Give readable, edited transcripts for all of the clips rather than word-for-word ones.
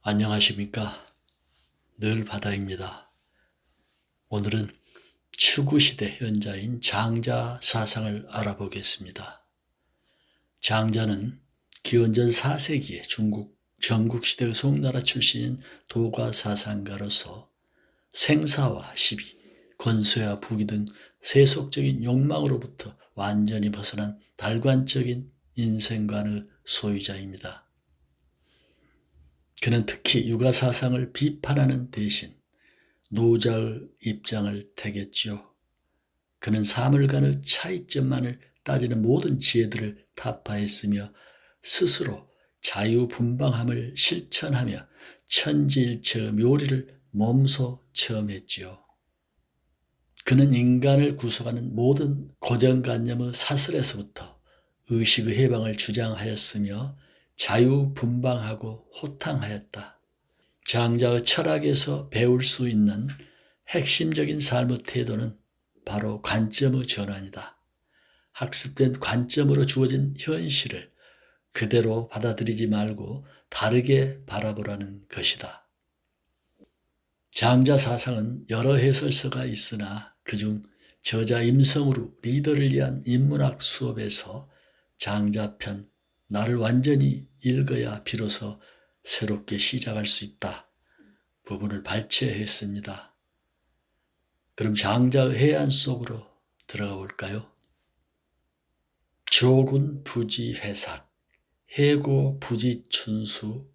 안녕하십니까. 늘 바다입니다. 오늘은 추구시대 현자인 장자 사상을 알아보겠습니다. 장자는 기원전 4세기에 중국 전국시대의 송나라 출신인 도가사상가로서 생사와 시비, 권세와 부귀 등 세속적인 욕망으로부터 완전히 벗어난 달관적인 인생관의 소유자입니다. 그는 특히 육아사상을 비판하는 대신 노자의 입장을 택했지요. 그는 사물간의 차이점만을 따지는 모든 지혜들을 타파했으며 스스로 자유분방함을 실천하며 천지일체 묘리를 몸소 체험했지요. 그는 인간을 구속하는 모든 고정관념의 사슬에서부터 의식의 해방을 주장하였으며 자유분방하고 호탕하였다. 장자의 철학에서 배울 수 있는 핵심적인 삶의 태도는 바로 관점의 전환이다. 학습된 관점으로 주어진 현실을 그대로 받아들이지 말고 다르게 바라보라는 것이다. 장자 사상은 여러 해설서가 있으나 그중 저자 임성으로 리더를 위한 인문학 수업에서 장자편 나를 완전히 읽어야 비로소 새롭게 시작할 수 있다 부분을 발췌했습니다. 그럼 장자의 해안 속으로 들어가 볼까요? 조군 부지회삭, 해고 부지춘수,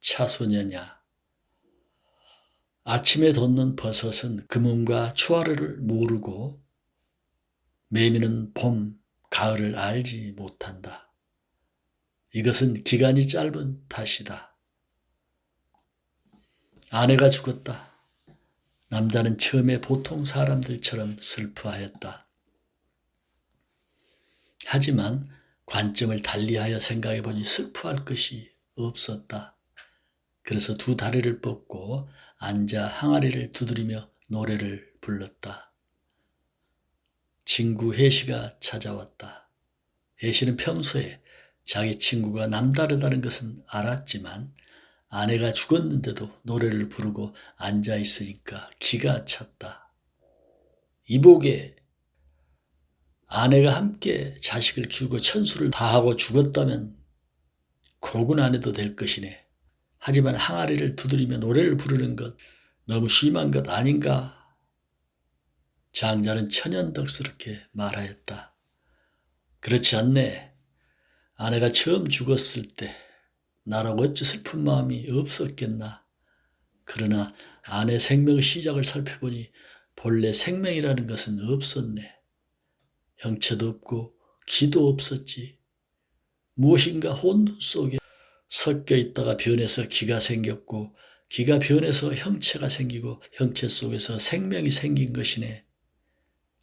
차소녀냐. 아침에 돋는 버섯은 금음과 추하루를 모르고 매미는 봄, 가을을 알지 못한다. 이것은 기간이 짧은 탓이다. 아내가 죽었다. 남자는 처음에 보통 사람들처럼 슬퍼하였다. 하지만 관점을 달리하여 생각해보니 슬퍼할 것이 없었다. 그래서 두 다리를 뻗고 앉아 항아리를 두드리며 노래를 불렀다. 친구 혜시가 찾아왔다. 혜시는 평소에 자기 친구가 남다르다는 것은 알았지만 아내가 죽었는데도 노래를 부르고 앉아있으니까 기가 찼다. 이복에 아내가 함께 자식을 키우고 천수를 다하고 죽었다면 고군 안 해도 될 것이네. 하지만 항아리를 두드리며 노래를 부르는 것 너무 심한 것 아닌가? 장자는 천연덕스럽게 말하였다. 그렇지 않네. 아내가 처음 죽었을 때 나라고 어찌 슬픈 마음이 없었겠나. 그러나 아내 생명의 시작을 살펴보니 본래 생명이라는 것은 없었네. 형체도 없고 기도 없었지. 무엇인가 혼돈 속에 섞여 있다가 변해서 기가 생겼고 기가 변해서 형체가 생기고 형체 속에서 생명이 생긴 것이네.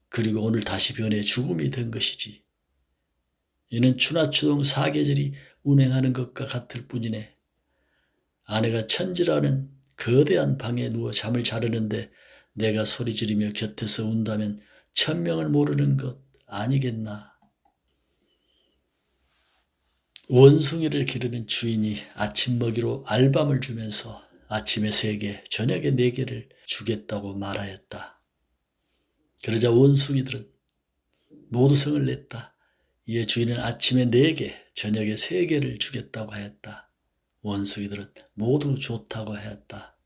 그리고 오늘 다시 변해 죽음이 된 것이지. 이는 추나추동 사계절이 운행하는 것과 같을 뿐이네. 아내가 천지라는 거대한 방에 누워 잠을 자려는데 내가 소리 지르며 곁에서 운다면 천명을 모르는 것 아니겠나. 원숭이를 기르는 주인이 아침 먹이로 알밤을 주면서 아침에 3개, 저녁에 4개를 주겠다고 말하였다. 그러자 원숭이들은 모두 성을 냈다. 이에 주인은 아침에 4개, 저녁에 3개를 주겠다고 하였다. 원숭이들은 모두 좋다고 하였다.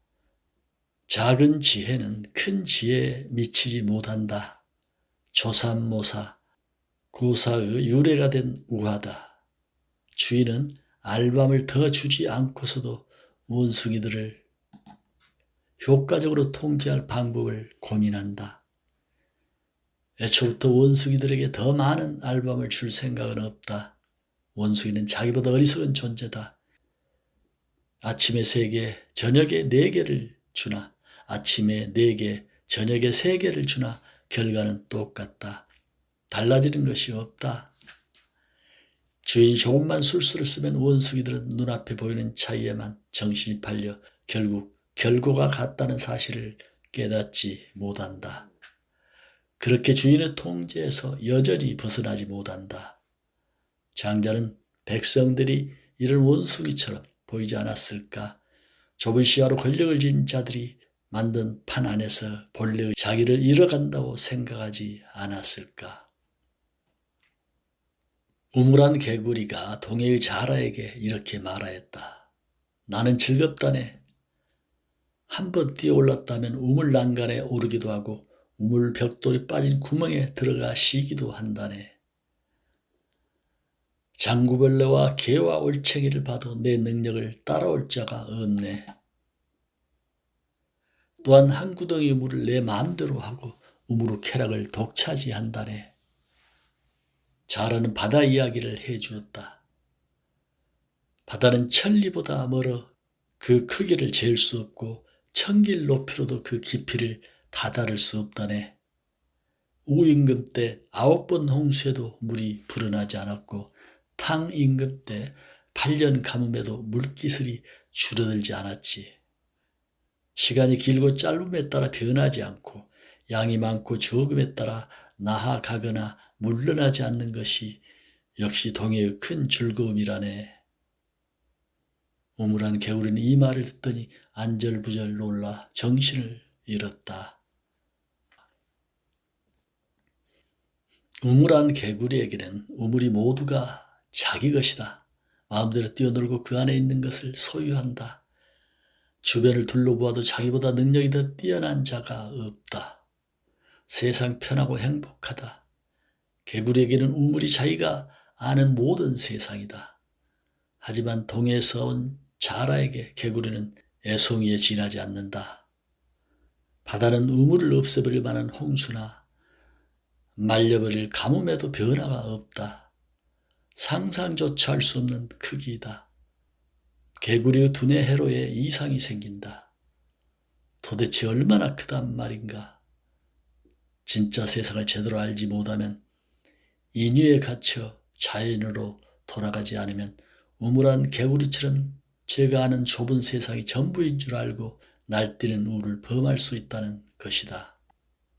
작은 지혜는 큰 지혜에 미치지 못한다. 조삼모사, 고사의 유래가 된 우화다. 주인은 알밤을 더 주지 않고서도 원숭이들을 효과적으로 통제할 방법을 고민한다. 애초부터 원숭이들에게 더 많은 알밤을 줄 생각은 없다. 원숭이는 자기보다 어리석은 존재다. 아침에 3개, 저녁에 4개를 주나 아침에 4개, 저녁에 3개를 주나 결과는 똑같다. 달라지는 것이 없다. 주인이 조금만 술수를 쓰면 원숭이들은 눈앞에 보이는 차이에만 정신이 팔려 결국 결과가 같다는 사실을 깨닫지 못한다. 그렇게 주인의 통제에서 여전히 벗어나지 못한다. 장자는 백성들이 이런 원숭이처럼 보이지 않았을까? 좁은 시야로 권력을 쥔 자들이 만든 판 안에서 본래의 자기를 잃어간다고 생각하지 않았을까? 우물한 개구리가 동해의 자라에게 이렇게 말하였다. 나는 즐겁다네. 한번 뛰어올랐다면 우물 난간에 오르기도 하고 우물 벽돌이 빠진 구멍에 들어가 쉬기도 한다네. 장구벌레와 개와 올챙이를 봐도 내 능력을 따라올 자가 없네. 또한 한 구덩이 우물을 내 마음대로 하고 우물의 쾌락을 독차지한다네. 자라는 바다 이야기를 해주었다. 바다는 천리보다 멀어 그 크기를 잴 수 없고 천길 높이로도 그 깊이를 다다를 수 없다네. 우임금 때 9번 홍수에도 물이 불어나지 않았고 탕임금 때 8년 가뭄에도 물기슬이 줄어들지 않았지. 시간이 길고 짧음에 따라 변하지 않고 양이 많고 적음에 따라 나아가거나 물러나지 않는 것이 역시 동해의 큰 즐거움이라네. 우물한 개구리는 이 말을 듣더니 안절부절 놀라 정신을 잃었다. 우물한 개구리에게는 우물이 모두가 자기 것이다. 마음대로 뛰어놀고 그 안에 있는 것을 소유한다. 주변을 둘러보아도 자기보다 능력이 더 뛰어난 자가 없다. 세상 편하고 행복하다. 개구리에게는 우물이 자기가 아는 모든 세상이다. 하지만 동해에서 온 자라에게 개구리는 애송이에 지나지 않는다. 바다는 우물을 없애버릴 만한 홍수나 말려버릴 가뭄에도 변화가 없다. 상상조차 할 수 없는 크기이다. 개구리의 두뇌 회로에 이상이 생긴다. 도대체 얼마나 크단 말인가. 진짜 세상을 제대로 알지 못하면 인유에 갇혀 자연으로 돌아가지 않으면 우물한 개구리처럼 제가 아는 좁은 세상이 전부인 줄 알고 날뛰는 우를 범할 수 있다는 것이다.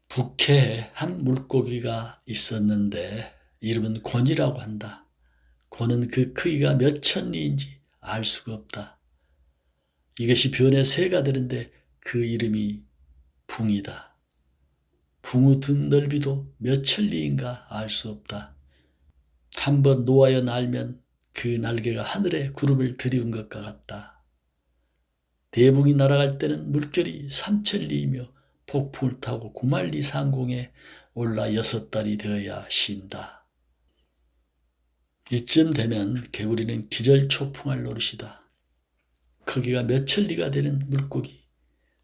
북해에 한 물고기가 있었는데 이름은 곤이라고 한다. 곤은 그 크기가 몇 천리인지 알 수가 없다. 이것이 변의 새가 되는데 그 이름이 붕이다. 붕의 등 넓이도 몇 천리인가 알 수 없다. 한번 놓아여 날면 그 날개가 하늘에 구름을 들이운 것과 같다. 대붕이 날아갈 때는 물결이 3천리이며 폭풍을 타고 9만리 상공에 올라 6달이 되어야 쉰다. 이쯤 되면 개구리는 기절초풍할 노릇이다. 크기가 몇 천리가 되는 물고기,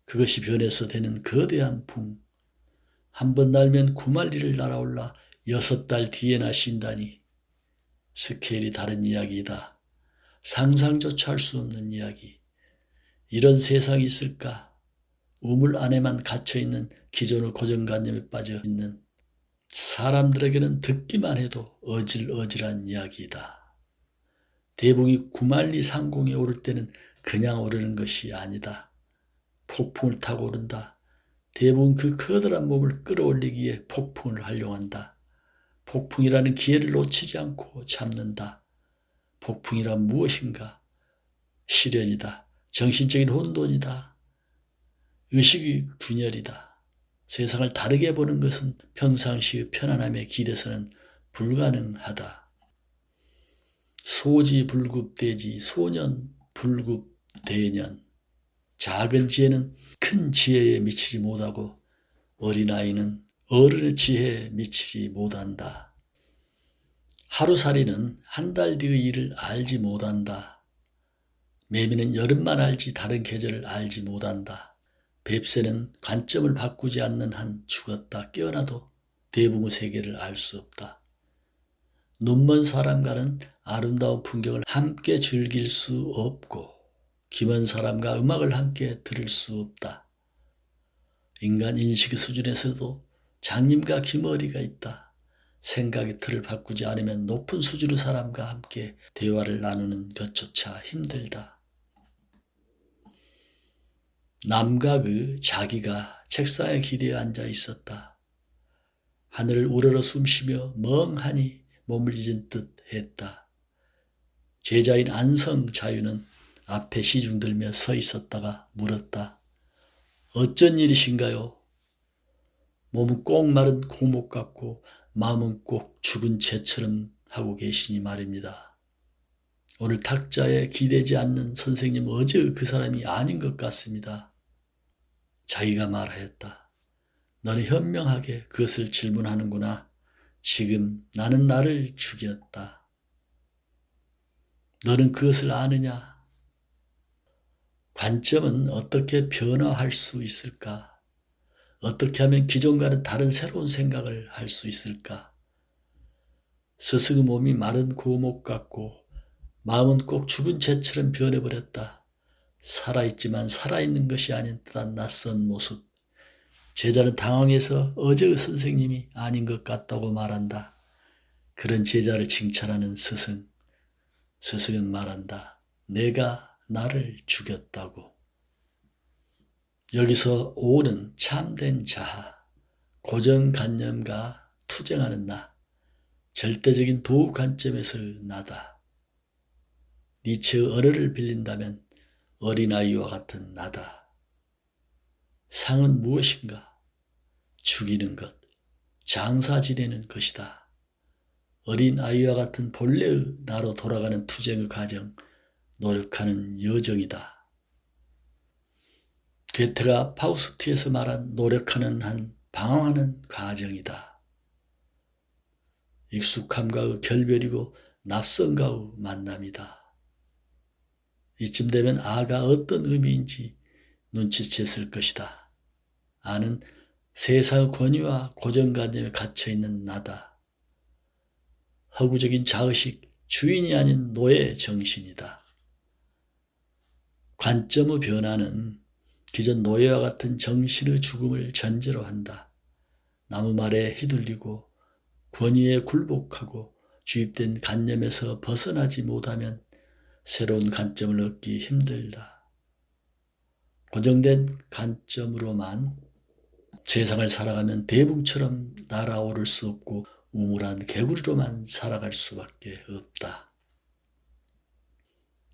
그것이 변해서 되는 거대한 붕. 한번 날면 9만리를 날아올라 6달 뒤에나 쉰다니 스케일이 다른 이야기이다. 상상조차 할 수 없는 이야기. 이런 세상이 있을까? 우물 안에만 갇혀있는 기존의 고정관념에 빠져있는 사람들에게는 듣기만 해도 어질어질한 이야기이다. 대붕이 9만리 상공에 오를 때는 그냥 오르는 것이 아니다. 폭풍을 타고 오른다. 대붕은 그 커다란 몸을 끌어올리기에 폭풍을 활용한다. 폭풍이라는 기회를 놓치지 않고 잡는다. 폭풍이란 무엇인가? 시련이다. 정신적인 혼돈이다. 의식의 균열이다. 세상을 다르게 보는 것은 평상시의 편안함에 기대서는 불가능하다. 소지불급대지 소년불급대년. 작은 지혜는 큰 지혜에 미치지 못하고 어린아이는 어른의 지혜에 미치지 못한다. 하루살이는 한 달 뒤의 일을 알지 못한다. 매미는 여름만 알지 다른 계절을 알지 못한다. 뱁새는 관점을 바꾸지 않는 한 죽었다 깨어나도 대붕의 세계를 알 수 없다. 눈먼 사람과는 아름다운 풍경을 함께 즐길 수 없고 귀먼 사람과 음악을 함께 들을 수 없다. 인간 인식의 수준에서도 장님과 귀머리가 있다. 생각의 틀을 바꾸지 않으면 높은 수준의 사람과 함께 대화를 나누는 것조차 힘들다. 남각의 자기가 책상에 기대어 앉아 있었다. 하늘을 우러러 숨쉬며 멍하니 몸을 잊은 듯 했다. 제자인 안성 자유는 앞에 시중 들며 서 있었다가 물었다. 어쩐 일이신가요? 몸은 꼭 마른 고목 같고 마음은 꼭 죽은 재처럼 하고 계시니 말입니다. 오늘 탁자에 기대지 않는 선생님 어제 그 사람이 아닌 것 같습니다. 자기가 말하였다. 너는 현명하게 그것을 질문하는구나. 지금 나는 나를 죽였다. 너는 그것을 아느냐? 관점은 어떻게 변화할 수 있을까? 어떻게 하면 기존과는 다른 새로운 생각을 할 수 있을까? 스승의 몸이 마른 고목 같고 마음은 꼭 죽은 재처럼 변해버렸다. 살아있지만 살아있는 것이 아닌 듯한 낯선 모습. 제자는 당황해서 어제의 선생님이 아닌 것 같다고 말한다. 그런 제자를 칭찬하는 스승. 스승은 말한다. 내가 나를 죽였다고. 여기서 오는 참된 자아, 고정관념과 투쟁하는 나, 절대적인 도우 관점에서의 나다. 니체의 언어를 빌린다면 어린아이와 같은 나다. 상은 무엇인가? 죽이는 것, 장사 지내는 것이다. 어린아이와 같은 본래의 나로 돌아가는 투쟁의 과정, 노력하는 여정이다. 괴테가 파우스트에서 말한 노력하는 한 방황하는 과정이다. 익숙함과의 결별이고 낯선과의 만남이다. 이쯤 되면 아가 어떤 의미인지 눈치챘을 것이다. 아는 세상의 권위와 고정관념에 갇혀있는 나다. 허구적인 자의식, 주인이 아닌 노예 정신이다. 관점의 변화는 기존 노예와 같은 정신의 죽음을 전제로 한다. 나무말에 휘둘리고 권위에 굴복하고 주입된 관념에서 벗어나지 못하면 새로운 관점을 얻기 힘들다. 고정된 관점으로만 세상을 살아가면 대붕처럼 날아오를 수 없고 우물한 개구리로만 살아갈 수밖에 없다.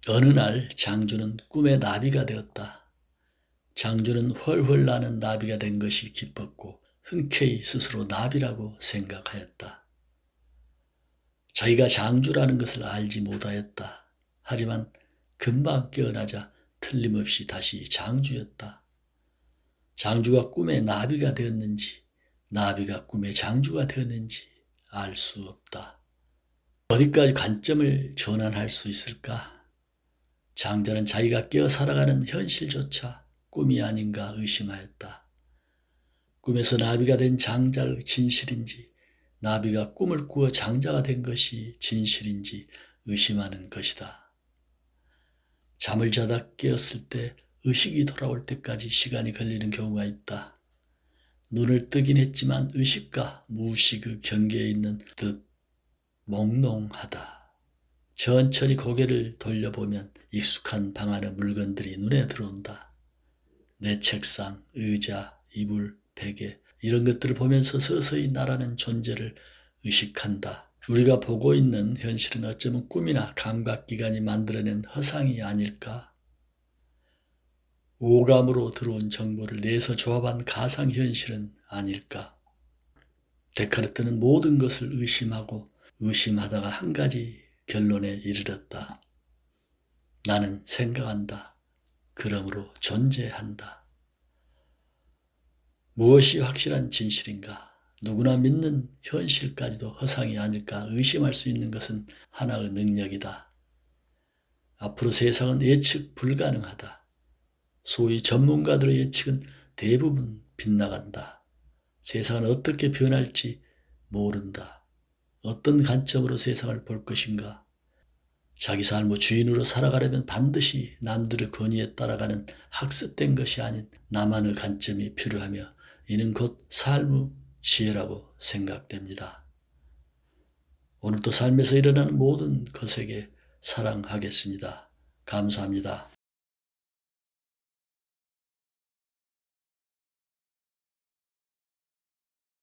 어느 날 장주는 꿈의 나비가 되었다. 장주는 훨훨 나는 나비가 된 것이 기뻤고 흔쾌히 스스로 나비라고 생각하였다. 자기가 장주라는 것을 알지 못하였다. 하지만 금방 깨어나자 틀림없이 다시 장주였다. 장주가 꿈의 나비가 되었는지 나비가 꿈의 장주가 되었는지 알 수 없다. 어디까지 관점을 전환할 수 있을까? 장자는 자기가 깨어 살아가는 현실조차 꿈이 아닌가 의심하였다. 꿈에서 나비가 된 장자의 진실인지 나비가 꿈을 꾸어 장자가 된 것이 진실인지 의심하는 것이다. 잠을 자다 깨었을 때 의식이 돌아올 때까지 시간이 걸리는 경우가 있다. 눈을 뜨긴 했지만 의식과 무의식의 경계에 있는 듯 몽롱하다. 천천히 고개를 돌려보면 익숙한 방 안의 물건들이 눈에 들어온다. 내 책상, 의자, 이불, 베개 이런 것들을 보면서 서서히 나라는 존재를 의식한다. 우리가 보고 있는 현실은 어쩌면 꿈이나 감각기관이 만들어낸 허상이 아닐까? 오감으로 들어온 정보를 내서 조합한 가상현실은 아닐까? 데카르트는 모든 것을 의심하고 의심하다가 한 가지 결론에 이르렀다. 나는 생각한다. 그러므로 존재한다. 무엇이 확실한 진실인가? 누구나 믿는 현실까지도 허상이 아닐까 의심할 수 있는 것은 하나의 능력이다. 앞으로 세상은 예측 불가능하다. 소위 전문가들의 예측은 대부분 빗나간다. 세상은 어떻게 변할지 모른다. 어떤 관점으로 세상을 볼 것인가? 자기 삶의 주인으로 살아가려면 반드시 남들의 권위에 따라가는 학습된 것이 아닌 나만의 관점이 필요하며 이는 곧 삶의 지혜라고 생각됩니다. 오늘도 삶에서 일어나는 모든 것에게 사랑하겠습니다. 감사합니다.